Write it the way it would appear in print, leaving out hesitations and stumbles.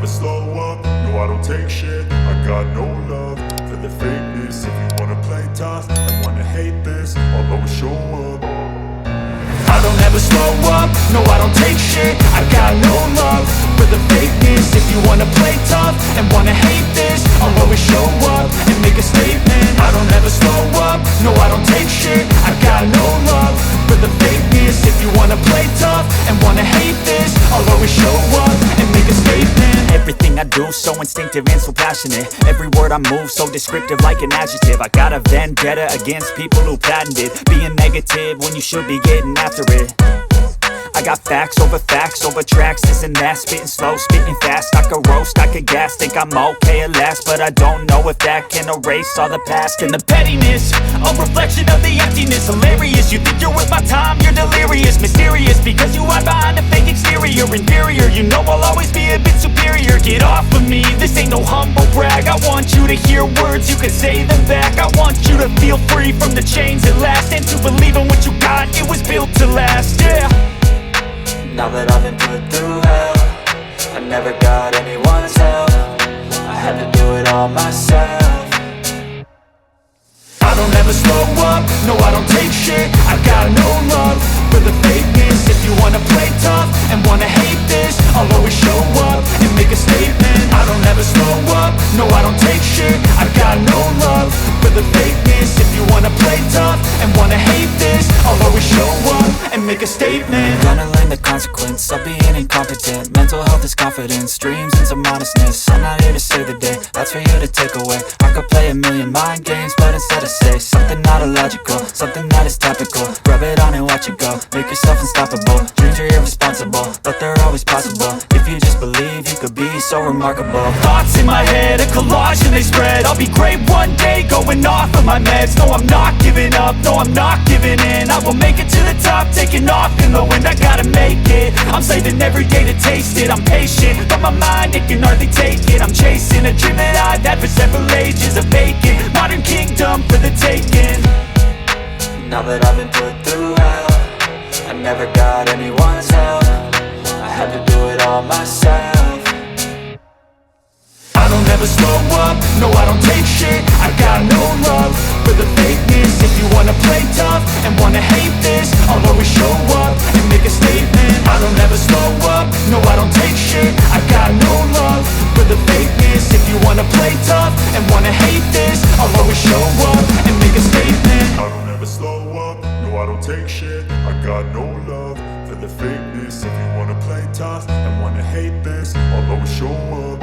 never slow up, no I don't take shit. I got no love for the fakeness. If you wanna play tough and wanna hate this, I'll always show up. I don't ever slow up, no I don't take shit. I got no love for the fakeness. If you wanna play tough and wanna hate this, I'll always show up and make a statement. I don't ever slow up, no I don't take shit. I got no love for the fakeness. If you wanna play tough and wanna hate this, I'll always show up and make a statement. Everything I do so instinctive and so passionate. Every word I move so descriptive like an adjective. I got a vendetta against people who patented being negative when you should be getting after it. I got facts over tracks, this and that. Spitting slow, spitting fast. I could roast, I could gas. Think I'm okay at last, but I don't know if that can erase all the past. And the pettiness, a reflection of the emptiness. Hilarious, you think you're worth my time, you're delirious. Mysterious, because you hide behind a fake exterior. Inferior, you know I'll always be a bit superior. Get off of me, this ain't no humble brag. I want you to hear words, you can say them back. I want you to feel free from the chains at last, and to believe in what you got, it was built to last, yeah. Now that I've been put through hell, I never got anyone's help. I had to do it all myself. I don't ever slow up, no I don't take shit. I got no love for the fakeness. If you wanna play tough and wanna hate this, I'll always show up and make a statement. I don't ever slow up, no I don't take shit. I got no love for the fakeness. If you wanna play tough and wanna hate this, I'll always show up and make a statement. Gonna learn the consequence of being incompetent. Mental health is confidence, dreams and some modestness. I'm not here to save the day, that's for you to take away. I could play a million mind games, but instead I say something not illogical, something that is topical. Rub it on and watch it go, make yourself unstoppable. Dreams are irresponsible, but they're always possible. If you just believe, you could be so remarkable. Thoughts in my head, a collage and they spread. I'll be great one day, going off of my meds. No, I'm not giving up, no, I'm not giving in. I will make it to the top, taking off in the wind. I gotta make it, I'm saving every day to taste it. I'm patient, but my mind, it can hardly take it. I'm chasing a dream that I've had for several ages. A vacant, modern kingdom for the taking. Now that I've been put through hell, I never got anyone's help. I had to do it all myself. I don't ever slow up, no I don't take shit. I got no love for the fakeness. If you wanna play tough and wanna hate this, I'll always show up and make a statement. I don't ever slow up, no I don't take shit. I got no love for the fakeness. If you wanna play tough and wanna hate this, I'll always show up and make a statement. I don't ever slow up, no I don't take shit. I got no love for the fakeness. If you wanna play tough and wanna hate this, I'll always show up